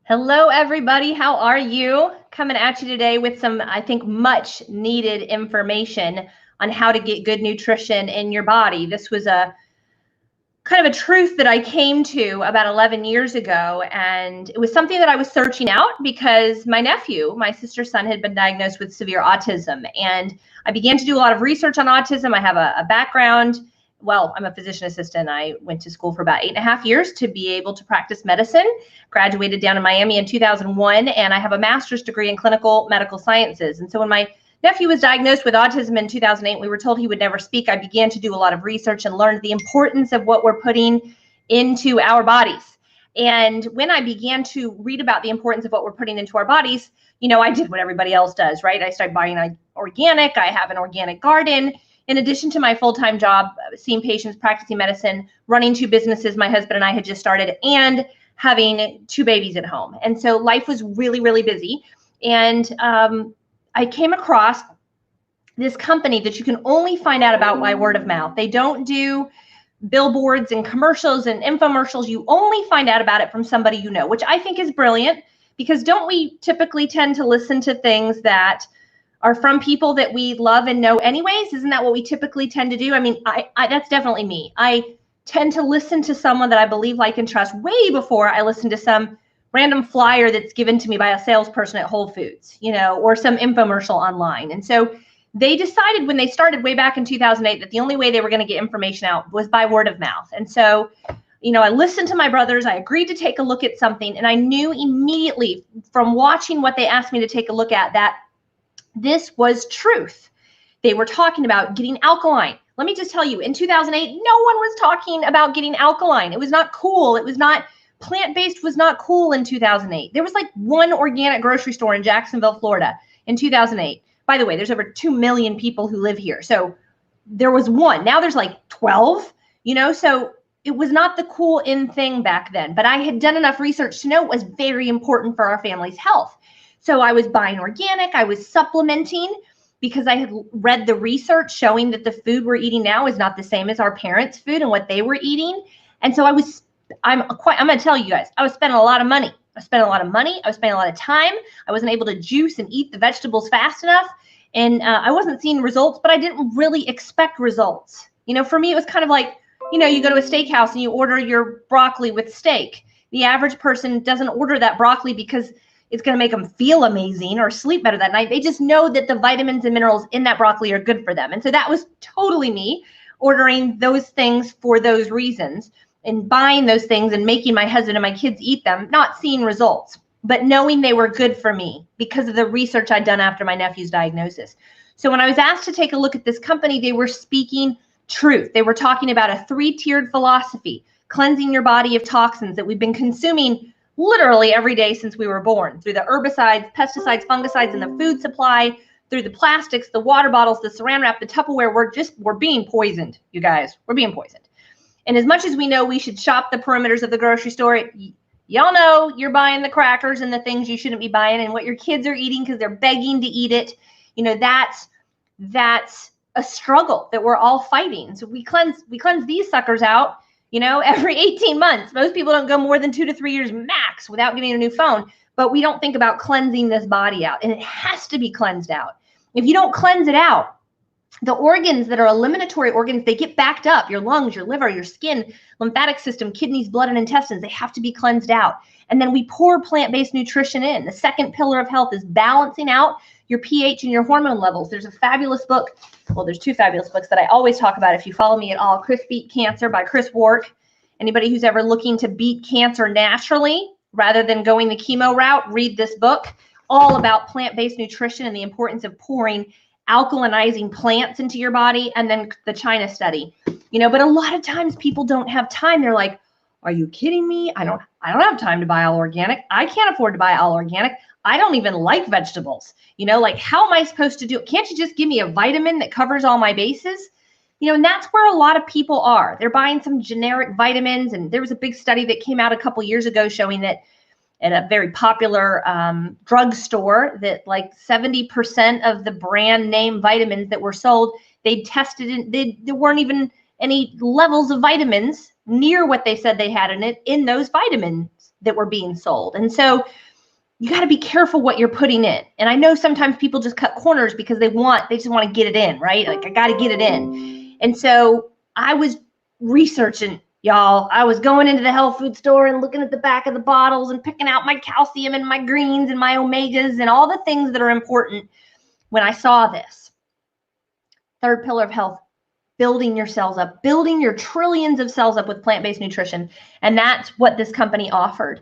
Hello, everybody. How are you? Coming at you today with some, I think, much needed information on how to get good nutrition in your body. This was a kind of a truth that I came to about 11 years ago, and it was something that I was searching out because my nephew, my sister's son, had been diagnosed with severe autism, and I began to do a lot of research on autism. I have a background. Well, I'm a physician assistant. I went to school for about 8.5 years to be able to practice medicine, graduated down in Miami in 2001, and I have a master's degree in clinical medical sciences. And so when my nephew was diagnosed with autism in 2008, we were told he would never speak. I began to do a lot of research and learned the importance of what we're putting into our bodies. And when I began to read about the importance of what we're putting into our bodies, I did what everybody else does, right? I started buying organic. I have an organic garden. In addition to my full-time job, seeing patients, practicing medicine, running 2 businesses my husband and I had just started, and having 2 babies at home. And so life was really, really busy. And I came across this company that you can only find out about by word of mouth. They don't do billboards and commercials and infomercials. You only find out about it from somebody you know, which I think is brilliant, because don't we typically tend to listen to things that are from people that we love and know anyways? Isn't that what we typically tend to do? I mean, I that's definitely me. I tend to listen to someone that I believe, like, and trust way before I listen to some random flyer that's given to me by a salesperson at Whole Foods, or some infomercial online. And so they decided when they started way back in 2008 that the only way they were going to get information out was by word of mouth. And so, I listened to my brothers. I agreed to take a look at something, and I knew immediately from watching what they asked me to take a look at that this was truth. They were talking about getting alkaline. Let me just tell you, in 2008, no one was talking about getting alkaline. It was not cool. It was not, plant-based was not cool in 2008. There was like one organic grocery store in Jacksonville, Florida in 2008. By the way, there's over 2 million people who live here. So there was one. Now there's like 12, so it was not the cool in thing back then. But I had done enough research to know it was very important for our family's health. So I was buying organic, I was supplementing, because I had read the research showing that the food we're eating now is not the same as our parents' food and what they were eating. And so I'm going to tell you guys, I was spending a lot of money. I was spending a lot of time. I wasn't able to juice and eat the vegetables fast enough. And I wasn't seeing results, but I didn't really expect results. For me, it was kind of like, you go to a steakhouse and you order your broccoli with steak. The average person doesn't order that broccoli because it's going to make them feel amazing or sleep better that night. They just know that the vitamins and minerals in that broccoli are good for them. And so that was totally me ordering those things for those reasons and buying those things and making my husband and my kids eat them, not seeing results, but knowing they were good for me because of the research I'd done after my nephew's diagnosis. So when I was asked to take a look at this company, they were speaking truth. They were talking about a 3-tiered philosophy, cleansing your body of toxins that we've been consuming literally every day since we were born, through the herbicides, pesticides, fungicides in the food supply, through the plastics, the water bottles, the saran wrap, the Tupperware. We're being poisoned, you guys. We're being poisoned. And as much as we know we should shop the perimeters of the grocery store, y'all know you're buying the crackers and the things you shouldn't be buying, and what your kids are eating because they're begging to eat it. That's a struggle that we're all fighting. So we cleanse these suckers out, every 18 months. Most people don't go more than 2 to 3 years max without getting a new phone, but we don't think about cleansing this body out, and it has to be cleansed out. If you don't cleanse it out, the organs that are eliminatory organs, they get backed up. Your lungs, your liver, your skin, lymphatic system, kidneys, blood, and intestines, they have to be cleansed out. And then we pour plant-based nutrition in. The second pillar of health is balancing out your pH and your hormone levels. There's a fabulous book. Well, there's 2 fabulous books that I always talk about if you follow me at all. Chris Beat Cancer by Chris Wark. Anybody who's ever looking to beat cancer naturally rather than going the chemo route, read this book. All about plant-based nutrition and the importance of pouring alkalinizing plants into your body. And then the China study. But a lot of times people don't have time. They're like, are you kidding me? I don't have time to buy all organic. I can't afford to buy all organic. I don't even like vegetables. How am I supposed to do it? Can't you just give me a vitamin that covers all my bases? And that's where a lot of people are. They're buying some generic vitamins. And there was a big study that came out a couple years ago showing that at a very popular drugstore that like 70% of the brand name vitamins that were sold, they tested it. There weren't even any levels of vitamins near what they said they had in it in those vitamins. that were being sold. And so you got to be careful what you're putting in. And I know sometimes people just cut corners because they just want to get it in, right? Like, I got to get it in. And so I was researching, y'all. I was going into the health food store and looking at the back of the bottles and picking out my calcium and my greens and my omegas and all the things that are important when I saw this. Third pillar of health, building your cells up, building your trillions of cells up with plant-based nutrition. And that's what this company offered.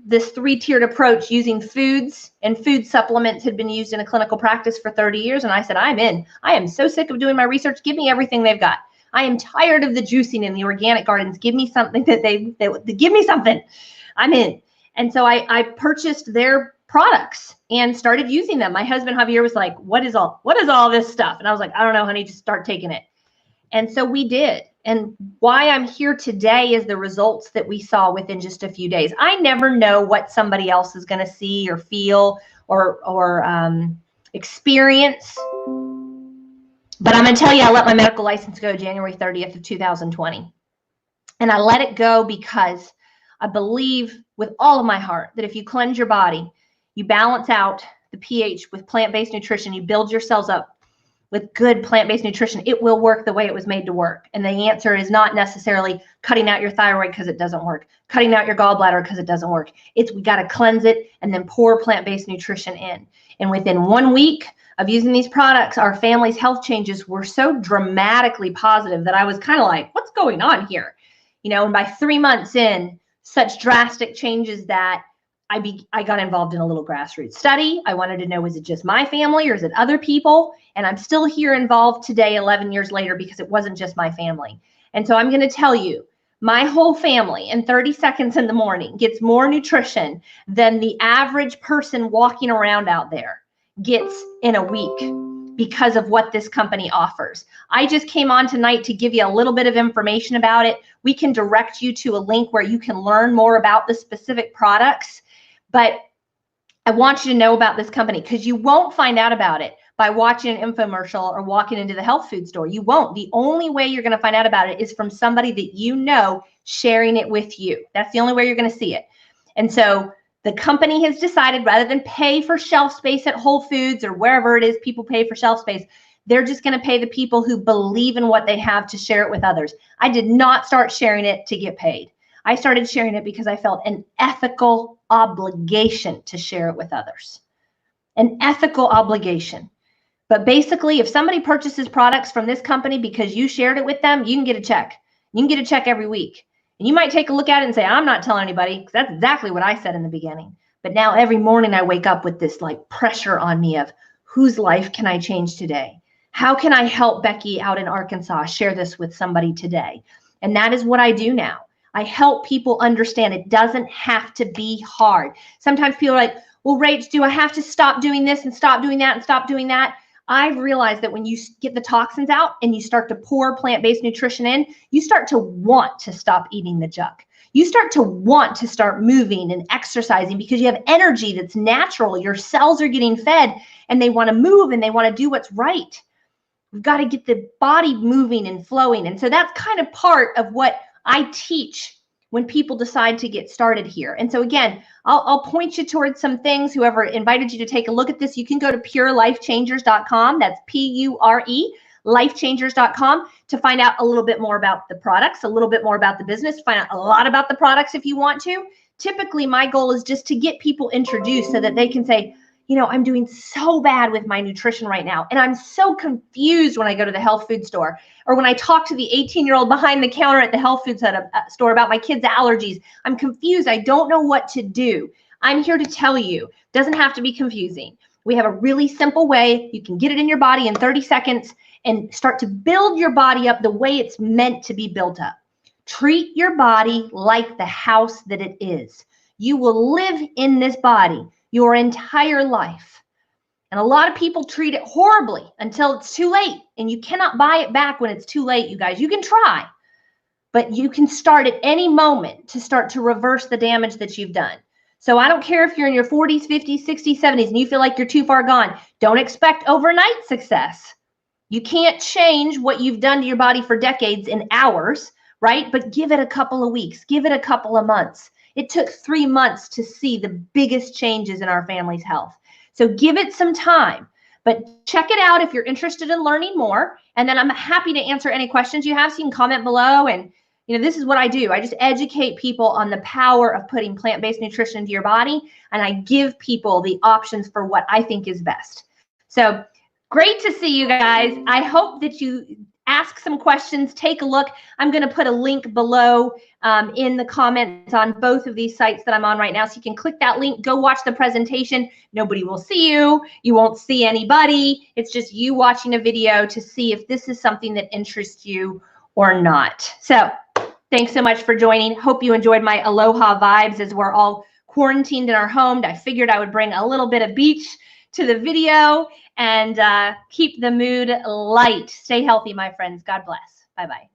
This 3-tiered approach using foods and food supplements had been used in a clinical practice for 30 years. And I said, I'm in. I am so sick of doing my research. Give me everything they've got. I am tired of the juicing in the organic gardens. Give me something that they give me something. I'm in. And so I purchased their products and started using them. My husband Javier was like, what is all this stuff? And I was like, I don't know, honey, just start taking it. And so we did. And why I'm here today is the results that we saw within just a few days. I never know what somebody else is going to see or feel or experience. But I'm going to tell you, I let my medical license go January 30th of 2020. And I let it go because I believe with all of my heart that if you cleanse your body, you balance out the pH with plant-based nutrition, you build your cells up with good plant-based nutrition, it will work the way it was made to work. And the answer is not necessarily cutting out your thyroid because it doesn't work, cutting out your gallbladder because it doesn't work. It's we got to cleanse it and then pour plant-based nutrition in. And within 1 week of using these products, our family's health changes were so dramatically positive that I was kind of like, what's going on here? And by 3 months in, such drastic changes that I got involved in a little grassroots study. I wanted to know, is it just my family or is it other people? And I'm still here involved today, 11 years later, because it wasn't just my family. And so I'm going to tell you, my whole family in 30 seconds in the morning gets more nutrition than the average person walking around out there gets in a week because of what this company offers. I just came on tonight to give you a little bit of information about it. We can direct you to a link where you can learn more about the specific products. But I want you to know about this company because you won't find out about it by watching an infomercial or walking into the health food store. You won't. The only way you're going to find out about it is from somebody that you know sharing it with you. That's the only way you're going to see it. And so the company has decided rather than pay for shelf space at Whole Foods or wherever it is people pay for shelf space, they're just going to pay the people who believe in what they have to share it with others. I did not start sharing it to get paid. I started sharing it because I felt an ethical obligation to share it with others. An ethical obligation. But basically, if somebody purchases products from this company because you shared it with them, you can get a check. You can get a check every week. And you might take a look at it and say, I'm not telling anybody, because that's exactly what I said in the beginning. But now every morning I wake up with this like pressure on me of whose life can I change today? How can I help Becky out in Arkansas share this with somebody today? And that is what I do now. I help people understand it doesn't have to be hard. Sometimes people are like, well, Rach, do I have to stop doing this and stop doing that and stop doing that? I've realized that when you get the toxins out and you start to pour plant-based nutrition in, you start to want to stop eating the junk. You start to want to start moving and exercising because you have energy that's natural. Your cells are getting fed and they want to move and they want to do what's right. We've got to get the body moving and flowing. And so that's kind of part of what I teach when people decide to get started here. And so again, I'll point you towards some things. Whoever invited you to take a look at this, you can go to purelifechangers.com. That's P-U-R-E, lifechangers.com to find out a little bit more about the products, a little bit more about the business, find out a lot about the products if you want to. Typically, my goal is just to get people introduced so that they can say, you know, I'm doing so bad with my nutrition right now. And I'm so confused when I go to the health food store or when I talk to the 18-year-old behind the counter at the health food store about my kids' allergies. I'm confused. I don't know what to do. I'm here to tell you, it doesn't have to be confusing. We have a really simple way. You can get it in your body in 30 seconds and start to build your body up the way it's meant to be built up. Treat your body like the house that it is. You will live in this body your entire life. And a lot of people treat it horribly until it's too late. And you cannot buy it back when it's too late, you guys. You can try, but you can start at any moment to start to reverse the damage that you've done. So I don't care if you're in your 40s, 50s, 60s, 70s, and you feel like you're too far gone. Don't expect overnight success. You can't change what you've done to your body for decades in hours. right? But give it a couple of weeks, give it a couple of months. It took 3 months to see the biggest changes in our family's health. So give it some time, but check it out if you're interested in learning more. And then I'm happy to answer any questions you have. So you can comment below. And this is what I do. I just educate people on the power of putting plant-based nutrition into your body. And I give people the options for what I think is best. So great to see you guys. I hope that you ask some questions, take a look. I'm going to put a link below in the comments on both of these sites that I'm on right now. So you can click that link, go watch the presentation. Nobody will see you. You won't see anybody. It's just you watching a video to see if this is something that interests you or not. So thanks so much for joining. Hope you enjoyed my aloha vibes as we're all quarantined in our home. I figured I would bring a little bit of beach to the video and keep the mood light. Stay healthy, my friends. God bless. Bye-bye.